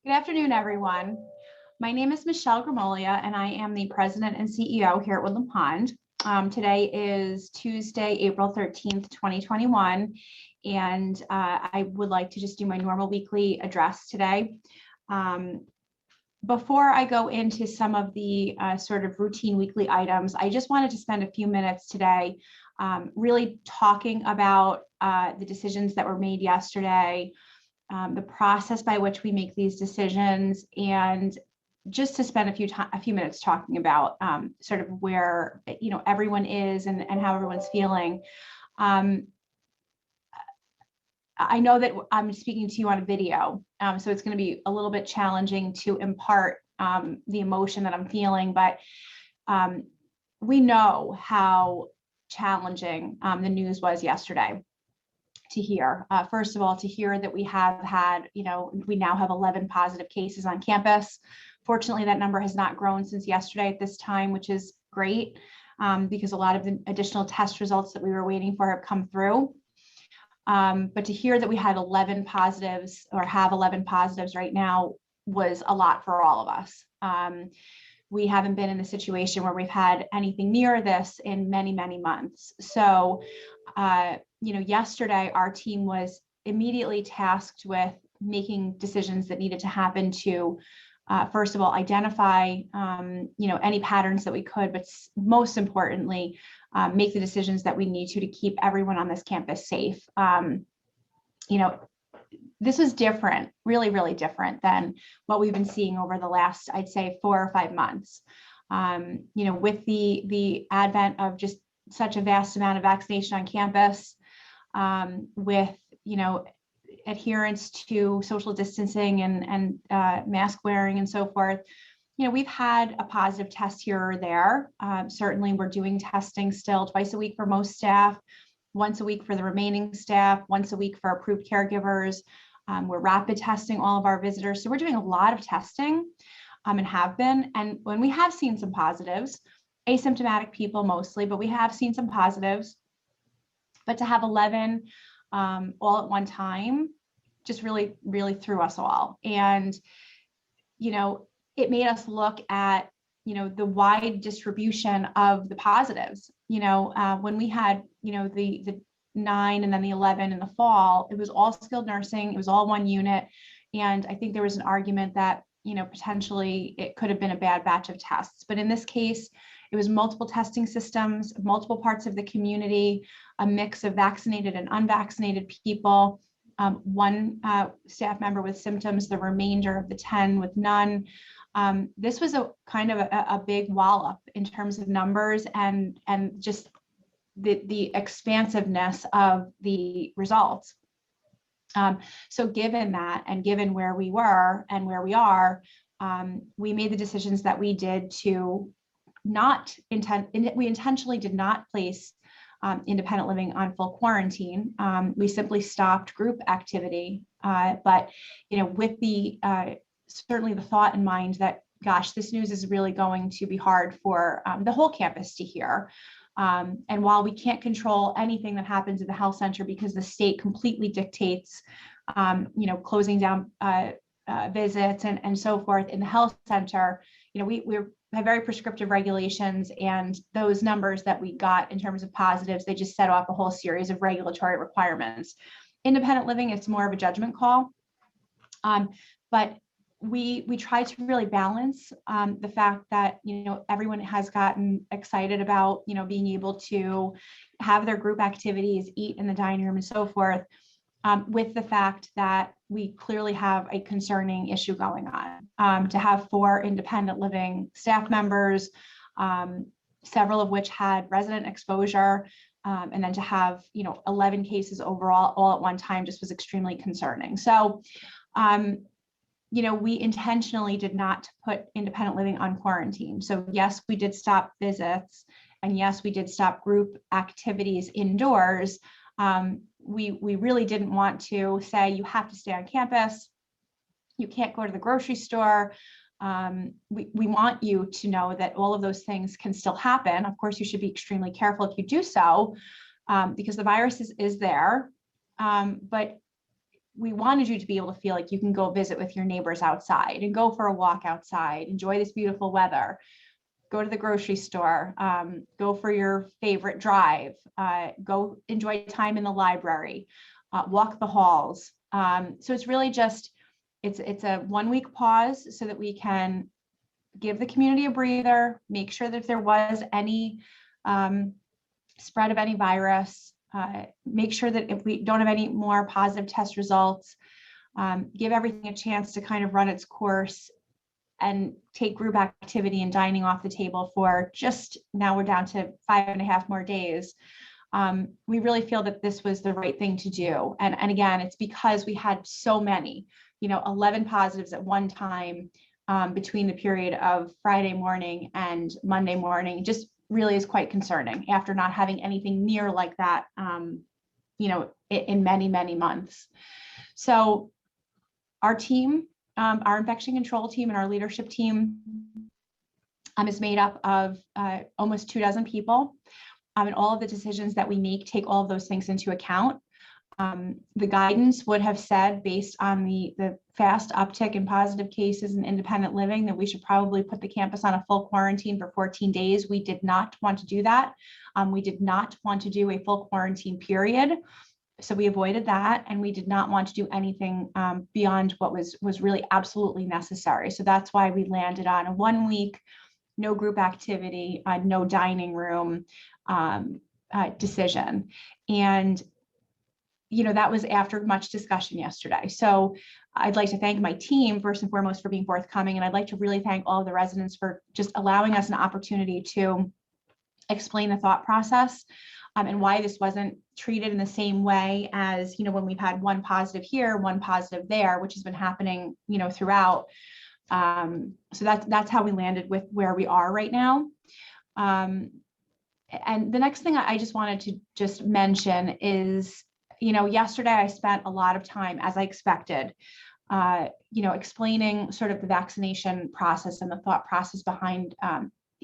Good afternoon, everyone. My name is Michelle Gramolia, and I am the President and CEO here at Woodland Pond. Today is Tuesday, April 13th, 2021, and I would like to just do my normal weekly address today. Before I go into some of the sort of routine weekly items, I just wanted to spend a few minutes today really talking about the decisions that were made yesterday, the process by which we make these decisions, and just to spend a few minutes talking about sort of where everyone is and how everyone's feeling. I know that I'm speaking to you on a video, so it's going to be a little bit challenging to impart the emotion that I'm feeling, but we know how challenging the news was yesterday to hear. First of all, to hear that we have had, we now have 11 positive cases on campus. Fortunately, that number has not grown since yesterday at this time, which is great because a lot of the additional test results that we were waiting for have come through. But to hear that we had 11 positives or have 11 positives right now was a lot for all of us. We haven't been in a situation where we've had anything near this in many, many months. So, yesterday our team was immediately tasked with making decisions that needed to happen to, first of all, identify, any patterns that we could, but most importantly, make the decisions that we need to keep everyone on this campus safe. This was different, really, really different than what we've been seeing over the last, I'd say, 4 or 5 months. With the advent of just such a vast amount of vaccination on campus, with adherence to social distancing and mask wearing and so forth, we've had a positive test here or there. Certainly, we're doing testing still twice a week for most staff, once a week for the remaining staff, once a week for approved caregivers. We're rapid testing all of our visitors. So we're doing a lot of testing and have been. And when we have seen some positives, asymptomatic people mostly, but we have seen some positives. But to have 11 all at one time just really, really threw us all. And, it made us look at, the wide distribution of the positives. When we had, the 9 and then the 11 in the fall, it was all skilled nursing, it was all one unit. And I think there was an argument that, potentially it could have been a bad batch of tests. But in this case, it was multiple testing systems, multiple parts of the community, a mix of vaccinated and unvaccinated people, one staff member with symptoms, the remainder of the 10 with none. This was a kind of a big wallop in terms of numbers and just the expansiveness of the results. So given that, and given where we were and where we are, we made the decisions that we did to we intentionally did not place independent living on full quarantine. We simply stopped group activity, but with the certainly the thought in mind that, gosh, this news is really going to be hard for the whole campus to hear. And while we can't control anything that happens at the health center because the state completely dictates, closing down visits and so forth in the health center, we have very prescriptive regulations, and those numbers that we got in terms of positives, they just set off a whole series of regulatory requirements. Independent living, it's more of a judgment call. But we try to really balance the fact that everyone has gotten excited about being able to have their group activities, eat in the dining room and so forth, with the fact that we clearly have a concerning issue going on. To have 4 independent living staff members, several of which had resident exposure, and then to have 11 cases overall all at one time just was extremely concerning. So we intentionally did not put independent living on quarantine. So yes, we did stop visits, and yes, we did stop group activities indoors. We really didn't want to say you have to stay on campus, you can't go to the grocery store. We want you to know that all of those things can still happen. Of course, you should be extremely careful if you do so, because the virus is there. But we wanted you to be able to feel like you can go visit with your neighbors outside and go for a walk outside, enjoy this beautiful weather, go to the grocery store, go for your favorite drive, go enjoy time in the library, walk the halls. So it's really just, it's a 1 week pause so that we can give the community a breather, make sure that if there was any spread of any virus, make sure that if we don't have any more positive test results, give everything a chance to kind of run its course and take group activity and dining off the table for just, now we're down to 5.5 more days. We really feel that this was the right thing to do. And again, it's because we had so many, 11 positives at one time between the period of Friday morning and Monday morning, just really is quite concerning after not having anything near like that, in many, many months. So our team, our infection control team and our leadership team is made up of almost 24 people. And all of the decisions that we make take all of those things into account. The guidance would have said, based on the fast uptick in positive cases in independent living, that we should probably put the campus on a full quarantine for 14 days. We did not want to do that. We did not want to do a full quarantine period. So we avoided that, and we did not want to do anything beyond what was really absolutely necessary. So that's why we landed on a 1 week, no group activity, no dining room decision. And that was after much discussion yesterday. So I'd like to thank my team first and foremost for being forthcoming. And I'd like to really thank all of the residents for just allowing us an opportunity to explain the thought process and why this wasn't treated in the same way as, when we've had one positive here, one positive there, which has been happening, throughout. So that's how we landed with where we are right now. And the next thing I just wanted to just mention is, yesterday I spent a lot of time, as I expected, explaining sort of the vaccination process and the thought process behind,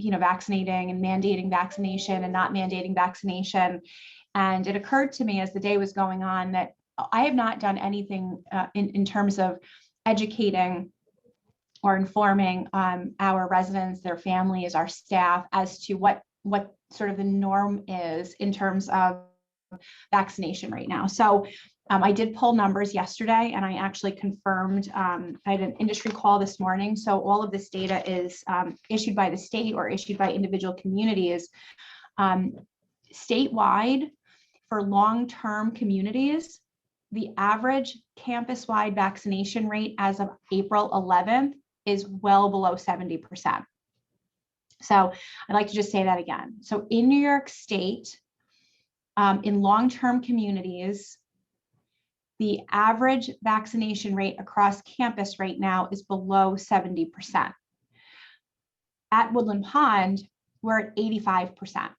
vaccinating and mandating vaccination and not mandating vaccination. And it occurred to me as the day was going on that I have not done anything in terms of educating or informing our residents, their families, our staff as to what sort of the norm is in terms of vaccination right now. So I did pull numbers yesterday, and I actually confirmed, I had an industry call this morning. So all of this data is issued by the state or issued by individual communities. Statewide, for long-term communities, the average campus-wide vaccination rate as of April 11th is well below 70%. So I'd like to just say that again. So in New York State, in long-term communities, the average vaccination rate across campus right now is below 70%. At Woodland Pond, we're at 85%.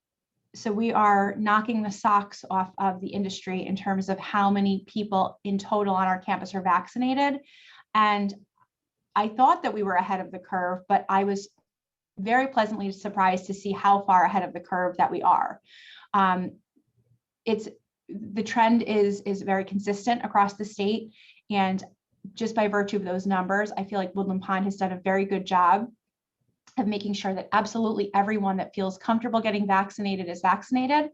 So we are knocking the socks off of the industry in terms of how many people in total on our campus are vaccinated. And I thought that we were ahead of the curve, but I was very pleasantly surprised to see how far ahead of the curve that we are. The trend is very consistent across the state, and just by virtue of those numbers, I feel like Woodland Pond has done a very good job of making sure that absolutely everyone that feels comfortable getting vaccinated is vaccinated.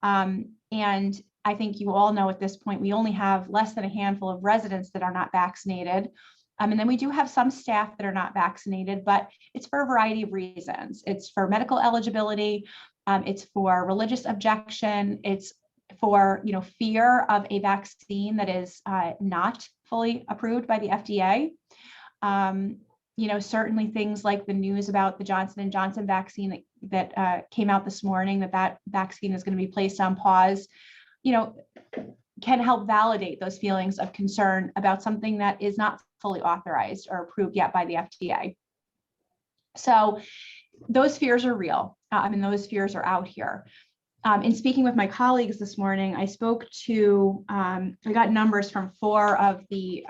And I think you all know at this point, we only have less than a handful of residents that are not vaccinated. And then we do have some staff that are not vaccinated, but it's for a variety of reasons. It's for medical eligibility. It's for religious objection. It's for fear of a vaccine that is not fully approved by the FDA. Certainly things like the news about the Johnson & Johnson vaccine that came out this morning, that vaccine is going to be placed on pause, can help validate those feelings of concern about something that is not fully authorized or approved yet by the FDA. So those fears are real. Those fears are out here. In speaking with my colleagues this morning, I spoke to, I got numbers from 4 of the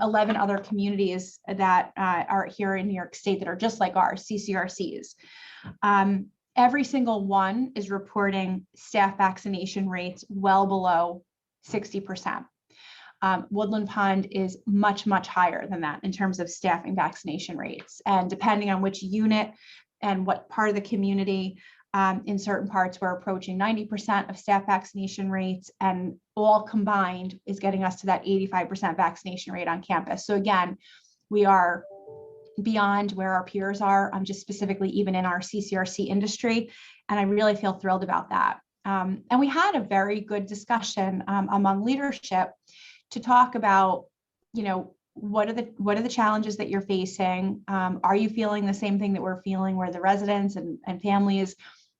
11 other communities that are here in New York State that are just like ours, CCRCs. Every single one is reporting staff vaccination rates well below 60%. Woodland Pond is much, much higher than that in terms of staffing vaccination rates. And depending on which unit and what part of the community, in certain parts, we're approaching 90% of staff vaccination rates, and all combined is getting us to that 85% vaccination rate on campus. So again, we are beyond where our peers are, just specifically even in our CCRC industry. And I really feel thrilled about that. And we had a very good discussion among leadership to talk about, what are the challenges that you're facing? Are you feeling the same thing that we're feeling, where the residents and families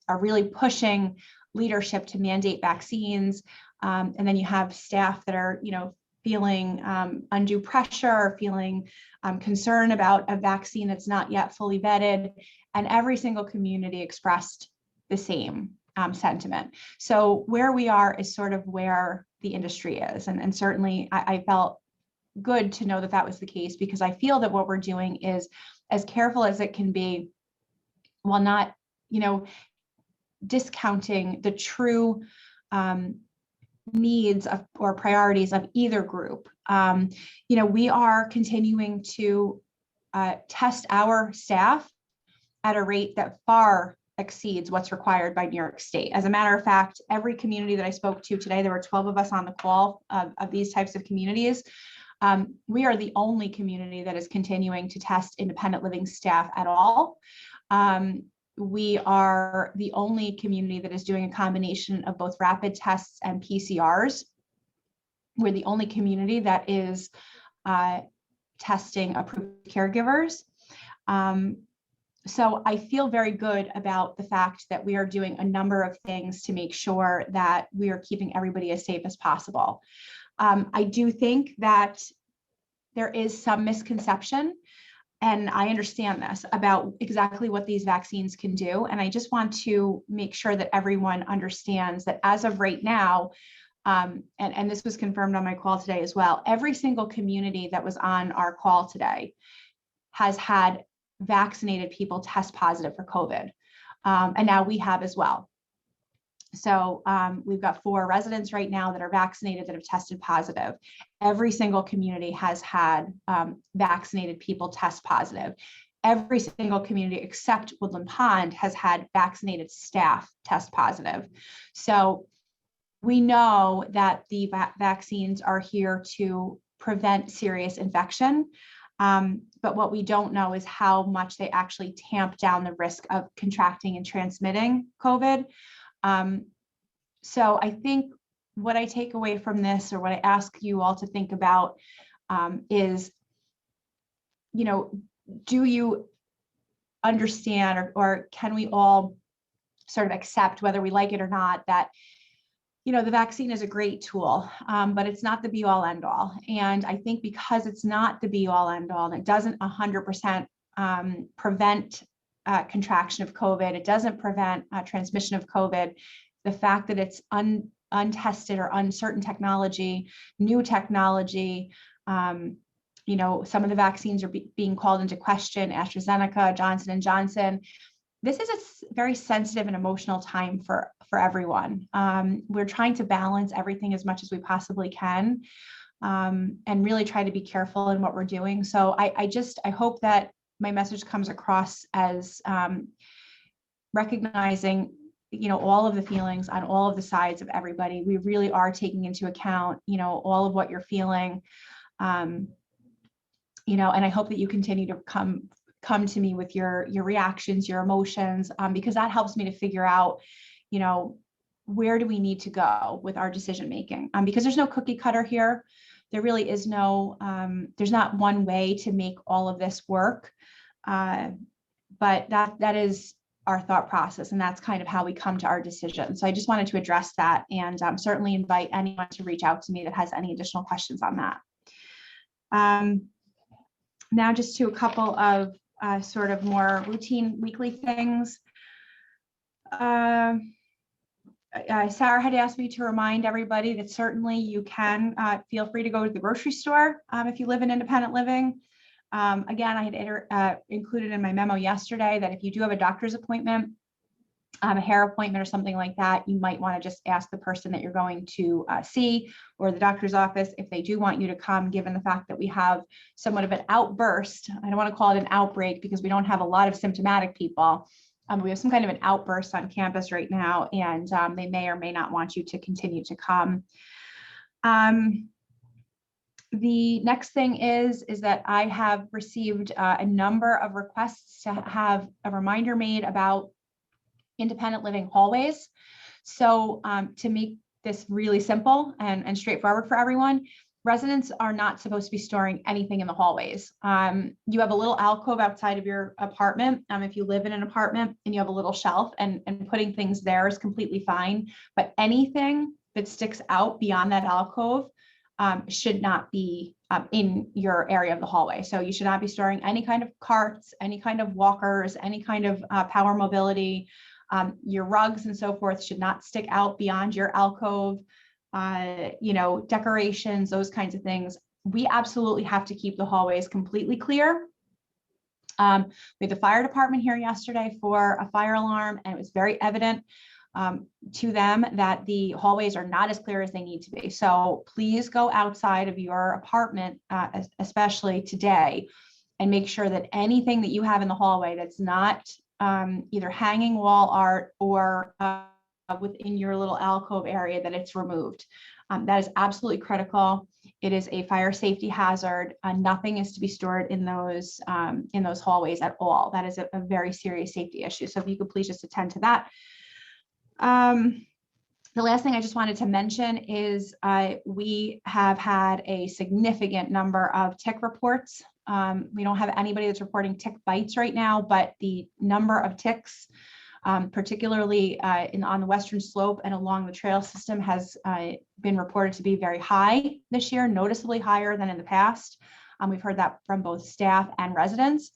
are really pushing leadership to mandate vaccines? And then you have staff that are, feeling undue pressure, feeling concern about a vaccine that's not yet fully vetted. And every single community expressed the same sentiment. So where we are is sort of where the industry is. And certainly I felt good to know that that was the case, because I feel that what we're doing is as careful as it can be, while not, discounting the true needs of or priorities of either group. We are continuing to test our staff at a rate that far exceeds what's required by New York State. As a matter of fact, every community that I spoke to today, there were 12 of us on the call of these types of communities. We are the only community that is continuing to test independent living staff at all. We are the only community that is doing a combination of both rapid tests and PCRs. We're the only community that is testing approved caregivers. So I feel very good about the fact that we are doing a number of things to make sure that we are keeping everybody as safe as possible. I do think that there is some misconception, and I understand this, about exactly what these vaccines can do. And I just want to make sure that everyone understands that as of right now, and this was confirmed on my call today as well, every single community that was on our call today has had vaccinated people test positive for COVID. And now we have as well. So we've got 4 residents right now that are vaccinated that have tested positive. Every single community has had vaccinated people test positive. Every single community except Woodland Pond has had vaccinated staff test positive. So we know that the vaccines are here to prevent serious infection. But what we don't know is how much they actually tamp down the risk of contracting and transmitting COVID. So I think what I take away from this, or what I ask you all to think about, is, do you understand, or can we all sort of accept, whether we like it or not, that the vaccine is a great tool, but it's not the be all end all. And I think because it's not the be all end all, and it doesn't 100% prevent contraction of COVID, it doesn't prevent transmission of COVID, the fact that it's untested or uncertain technology, new technology, some of the vaccines are being called into question, AstraZeneca, Johnson & Johnson. This is a very sensitive and emotional time for everyone. We're trying to balance everything as much as we possibly can, and really try to be careful in what we're doing. So I hope that my message comes across as recognizing, all of the feelings on all of the sides of everybody. We really are taking into account, all of what you're feeling, and I hope that you continue to come to me with your reactions, your emotions, because that helps me to figure out, where do we need to go with our decision making? Because there's no cookie cutter here. There really is no, there's not one way to make all of this work. But that is our thought process, and that's kind of how we come to our decision. So I just wanted to address that, and certainly invite anyone to reach out to me that has any additional questions on that. Now just to a couple of sort of more routine weekly things. Sarah had asked me to remind everybody that certainly you can feel free to go to the grocery store if you live in independent living. Again, I had included in my memo yesterday that if you do have a doctor's appointment a hair appointment or something like that, you might want to just ask the person that you're going to see, or the doctor's office, if they do want you to come, given the fact that we have somewhat of an outburst. I don't want to call it an outbreak because we don't have a lot of symptomatic people. We have some kind of an outburst on campus right now, and they may or may not want you to continue to come. The next thing is that I have received a number of requests to have a reminder made about independent living hallways. So to make this really simple and straightforward for everyone, residents are not supposed to be storing anything in the hallways. You have a little alcove outside of your apartment. If you live in an apartment and you have a little shelf, and putting things there is completely fine, but anything that sticks out beyond that alcove should not be in your area of the hallway. So you should not be storing any kind of carts, any kind of walkers, any kind of power mobility. Your rugs and so forth should not stick out beyond your alcove, decorations, those kinds of things. We absolutely have to keep the hallways completely clear. We had the fire department here yesterday for a fire alarm, and it was very evident to them that the hallways are not as clear as they need to be. So please go outside of your apartment, especially today, and make sure that anything that you have in the hallway that's not either hanging wall art or within your little alcove area, that it's removed. That is absolutely critical. It is a fire safety hazard. Nothing is to be stored in those hallways at all. That is a very serious safety issue. So if you could please just attend to that. The last thing I just wanted to mention is we have had a significant number of tick reports. We don't have anybody that's reporting tick bites right now, but the number of ticks, particularly on the western slope and along the trail system, has been reported to be very high this year, noticeably higher than in the past. We've heard that from both staff and residents.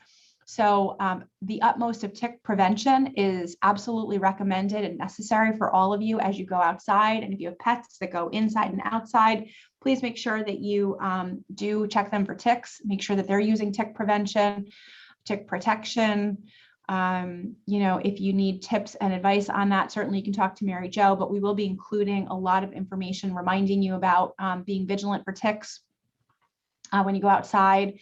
So the utmost of tick prevention is absolutely recommended and necessary for all of you as you go outside. And if you have pets that go inside and outside, please make sure that you do check them for ticks. Make sure that they're using tick prevention, tick protection. If you need tips and advice on that, certainly you can talk to Mary Jo, but we will be including a lot of information reminding you about being vigilant for ticks when you go outside,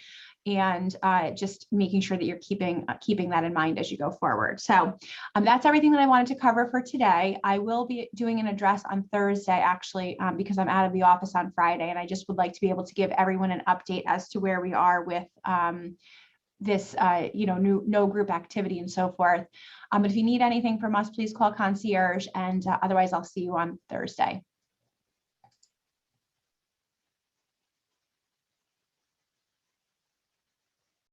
and just making sure that you're keeping that in mind as you go forward. So that's everything that I wanted to cover for today. I will be doing an address on Thursday, actually, because I'm out of the office on Friday, and I just would like to be able to give everyone an update as to where we are with this, no group activity and so forth. But if you need anything from us, please call concierge, and otherwise I'll see you on Thursday.